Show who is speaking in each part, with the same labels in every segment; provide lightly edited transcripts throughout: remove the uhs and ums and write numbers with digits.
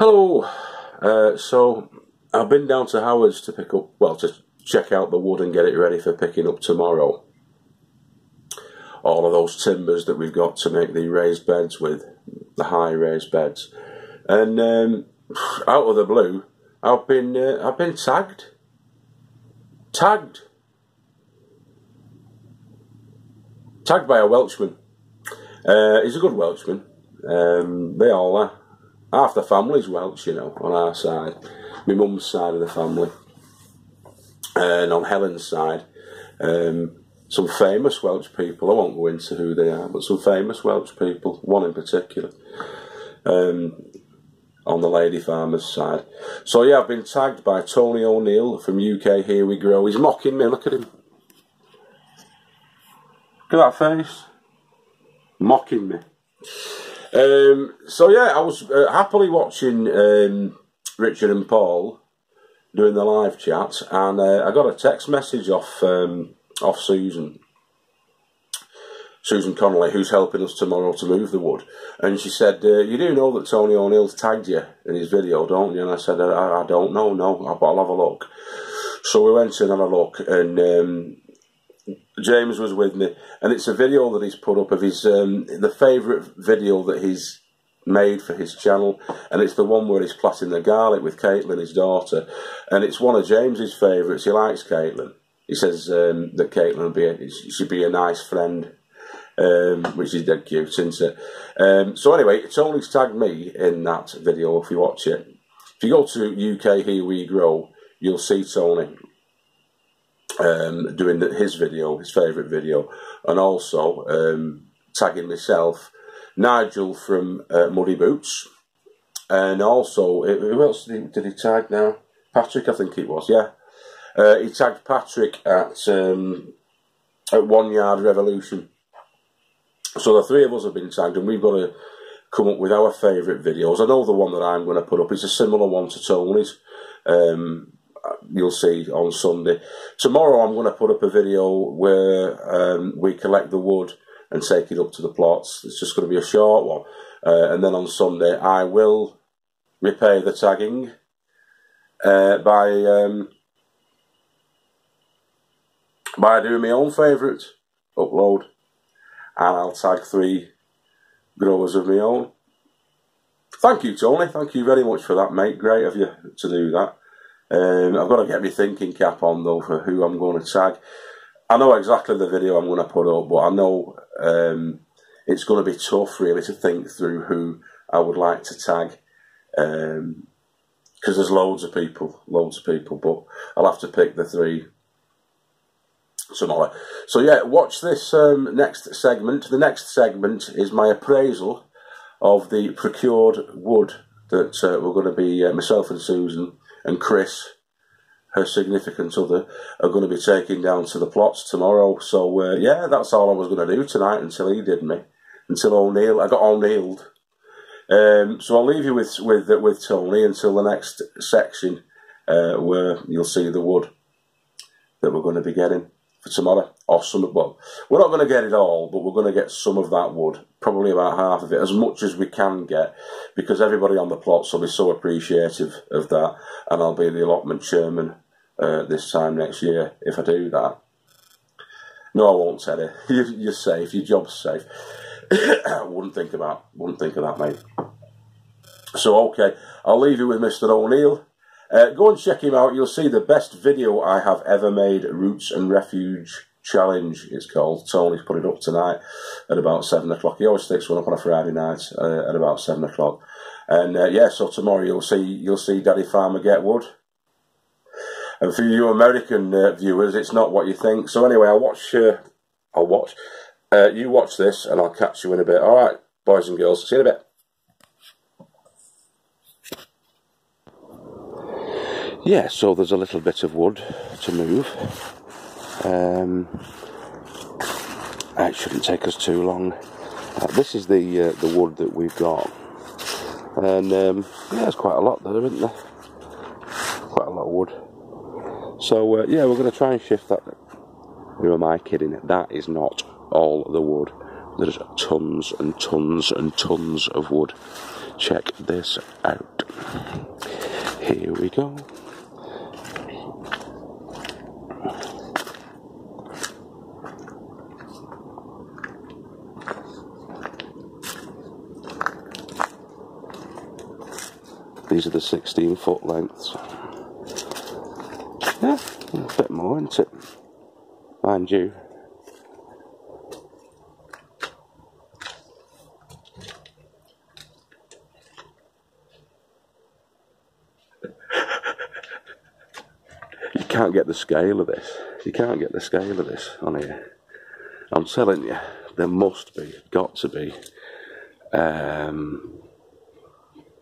Speaker 1: Hello. So I've been down to Howard's to pick up, well, to check out the wood and get it ready for picking up tomorrow. All of those timbers that we've got to make the raised beds with, the high raised beds. And out of the blue, I've been tagged. Tagged by a Welshman. He's a good Welshman. They all are. Half the family's Welsh, you know, on our side. My mum's side of the family. And on Helen's side, some famous Welsh people. I won't go into who they are, but some famous Welsh people. One in particular. On the lady farmer's side. So yeah, I've been tagged by Tony O'Neill from UK Here We Grow. He's mocking me, look at him. Look at that face. Mocking me. So yeah, I was happily watching Richard and Paul doing the live chat, and I got a text message off Susan Connolly, who's helping us tomorrow to move the wood, and she said, you do know that Tony O'Neill's tagged you in his video, don't you? And I said, I don't know, no, but I'll have a look. So we went in and had a look, and James was with me, and it's a video that he's put up of his the favourite video that he's made for his channel, and it's the one where he's plaiting the garlic with Caitlin, his daughter, and it's one of James's favourites. He likes Caitlin. He says that Caitlin should be a nice friend, which is dead cute, isn't it? So anyway, Tony's tagged me in that video. If you watch it, if you go to UK Here We Grow, you'll see Tony doing his video, his favourite video, and also tagging myself, Nigel from Muddy Boots, and also, who else did he tag now? Patrick, I think it was, yeah. He tagged Patrick at 1 Yard Revolution. So the three of us have been tagged, and we've got to come up with our favourite videos. I know the one that I'm going to put up is a similar one to Tony's. You'll see on Sunday. Tomorrow I'm going to put up a video where we collect the wood and take it up to the plots. It's just going to be a short one. And then on Sunday I will repay the tagging by doing my own favourite upload. And I'll tag 3 growers of my own. Thank you, Tony. Thank you very much for that, mate. Great of you to do that. I've got to get my thinking cap on, though, for who I'm going to tag. I know exactly the video I'm going to put up, but I know it's going to be tough, really, to think through who I would like to tag. Because there's loads of people, but I'll have to pick the 3 tomorrow. So, yeah, watch this next segment. The next segment is my appraisal of the procured wood that we're going to be, myself and Susan and Chris, her significant other, are going to be taking down to the plots tomorrow. So, yeah, that's all I was going to do tonight until he did me. Until I got O'Neilled. So I'll leave you with Tony until the next section where you'll see the wood that we're going to be getting for tomorrow. Or some, well, we're not going to get it all, but we're going to get some of that wood, probably about half of it, as much as we can get, because everybody on the plots will be so appreciative of that, and I'll be the allotment chairman this time next year if I do that. No, I won't, Teddy. You're safe. Your job's safe. Wouldn't think of that, mate. So, okay, I'll leave you with Mr. O'Neill. Go and check him out. You'll see the best video I have ever made. Roots and Refuge Challenge, it's called. Tony's put it up tonight at about 7 o'clock. He always sticks one up on a Friday night at about 7 o'clock. And yeah, so tomorrow you'll see Daddy Farmer get wood. And for you American viewers, it's not what you think. So anyway, you watch this, and I'll catch you in a bit. All right, boys and girls, see you in a bit. Yeah, so there's a little bit of wood to move. It shouldn't take us too long. This is the wood that we've got, and yeah, there's quite a lot there, isn't there? Quite a lot of wood. So yeah, we're going to try and shift that. Who am I kidding? That is not all the wood. There's tons and tons and tons of wood. Check this out. Here we go. These are the 16-foot lengths. Yeah, a bit more, isn't it? Mind you. You can't get the scale of this. You can't get the scale of this on here. I'm telling you, there must be, got to be.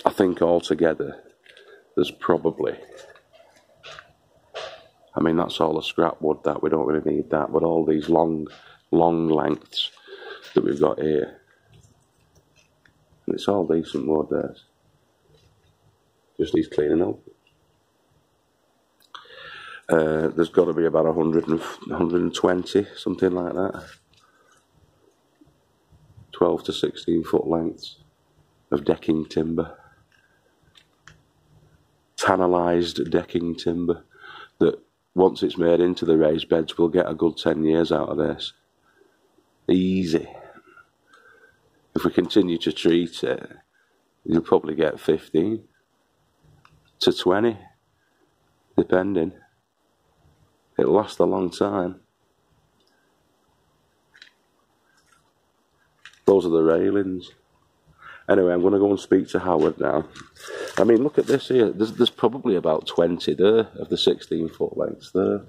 Speaker 1: I think altogether, there's probably, I mean, that's all the scrap wood that, we don't really need that, but all these long lengths that we've got here, and it's all decent wood, there's. Just needs cleaning up. There's got to be about 100 and 120, something like that. 12 to 16 foot lengths of decking timber. Tannalised decking timber that once it's made into the raised beds we'll get a good 10 years out of this. Easy. If we continue to treat it, you'll probably get 15 to 20, depending. It'll last a long time. Those are the railings. Anyway, I'm going to go and speak to Howard now. I mean, look at this here. There's probably about 20 there of the 16-foot lengths there.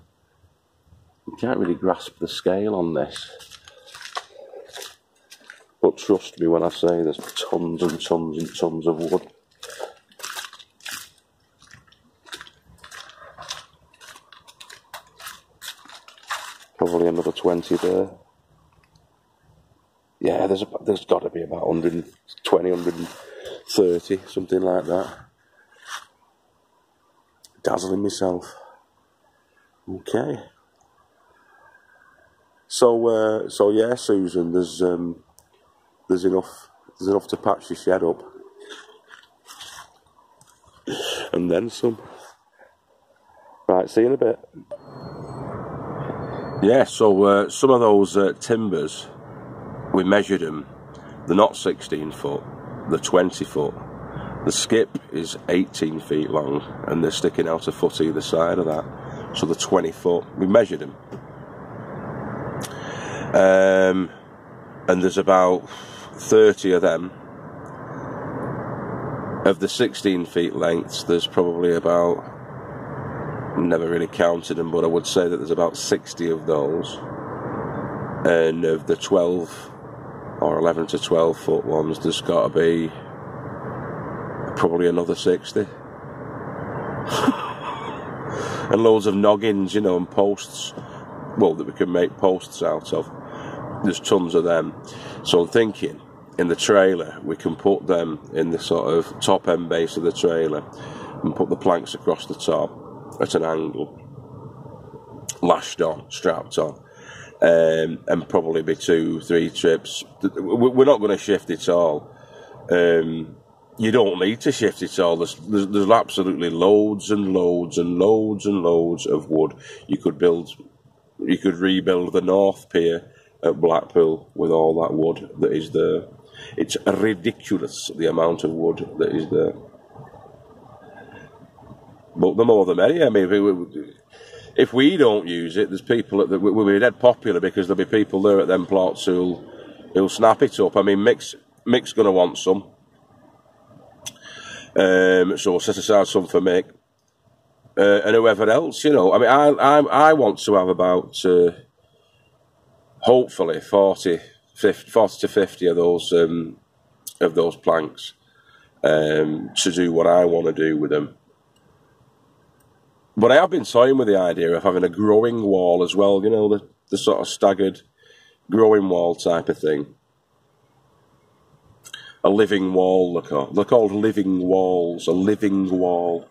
Speaker 1: You can't really grasp the scale on this. But trust me when I say there's tons and tons and tons of wood. Probably another 20 there. Yeah, there's got to be about 120, 130, something like that. Dazzling myself. Okay. So yeah, Susan, there's enough to patch your shed up, and then some. Right, see you in a bit. Yeah, so some of those timbers, we measured them. They're not 16 foot, they're 20 foot. The skip is 18 feet long, and they're sticking out a foot either side of that. So they're 20 foot. We measured them. And there's about 30 of them. Of the 16 feet lengths, there's probably about, never really counted them, but I would say that there's about 60 of those. And of the 12 or 11 to 12 foot ones, there's got to be probably another 60. And loads of noggins, you know, and posts, well, that we can make posts out of. There's tons of them. So I'm thinking, in the trailer, we can put them in the sort of top end base of the trailer and put the planks across the top at an angle, lashed on, strapped on, and probably be 2-3 trips. We're not going to shift it all. You don't need to shift it all. There's absolutely loads and loads and loads and loads of wood. You could rebuild the North Pier at Blackpool with all that wood that is there. It's ridiculous, the amount of wood that is there. But the more the merrier. I mean, if we don't use it, there's people that will be dead popular, because there'll be people there at them plots who'll snap it up. I mean, Mick's going to want some. So we'll set aside some for Mick. And whoever else, you know. I mean, I want to have about, hopefully, 40 to 50 of those planks to do what I want to do with them. But I have been toying with the idea of having a growing wall as well, you know, the sort of staggered growing wall type of thing. A living wall, they're called living walls, a living wall.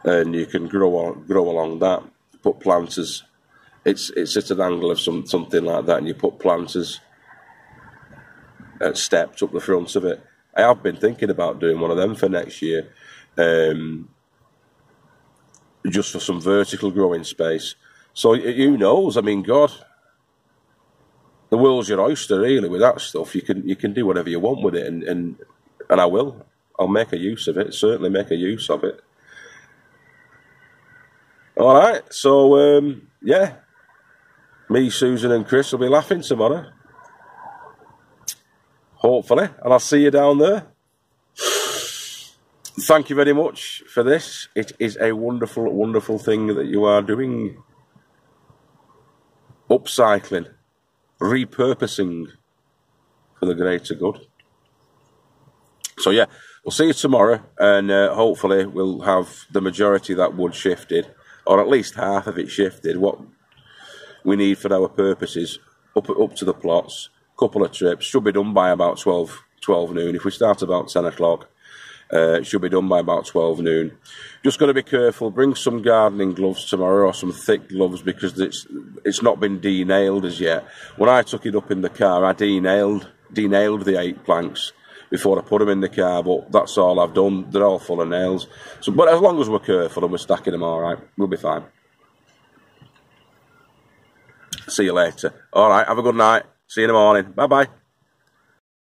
Speaker 1: And you can grow along that, put planters. It's at an angle of something like that, and you put planters stepped up the front of it. I have been thinking about doing one of them for next year, just for some vertical growing space. So who knows? I mean, God, the world's your oyster, really. With that stuff, you can do whatever you want with it, and I will. I'll make a use of it. Certainly make a use of it. All right. So yeah, me, Susan, and Chris will be laughing tomorrow. Hopefully, and I'll see you down there. Thank you very much for this. It is a wonderful, wonderful thing that you are doing. Upcycling, repurposing for the greater good. So yeah, we'll see you tomorrow, and hopefully we'll have the majority of that wood shifted, or at least half of it shifted, what we need for our purposes, up to the plots. Couple of trips, should be done by about 12 noon. If we start about 10 o'clock, it should be done by about 12 noon. Just got to be careful. Bring some gardening gloves tomorrow, or some thick gloves, because it's not been denailed as yet. When I took it up in the car, I denailed the 8 planks before I put them in the car, but that's all I've done. They're all full of nails. So, but as long as we're careful and we're stacking them all right, we'll be fine. See you later. All right, have a good night. See you in the morning. Bye-bye.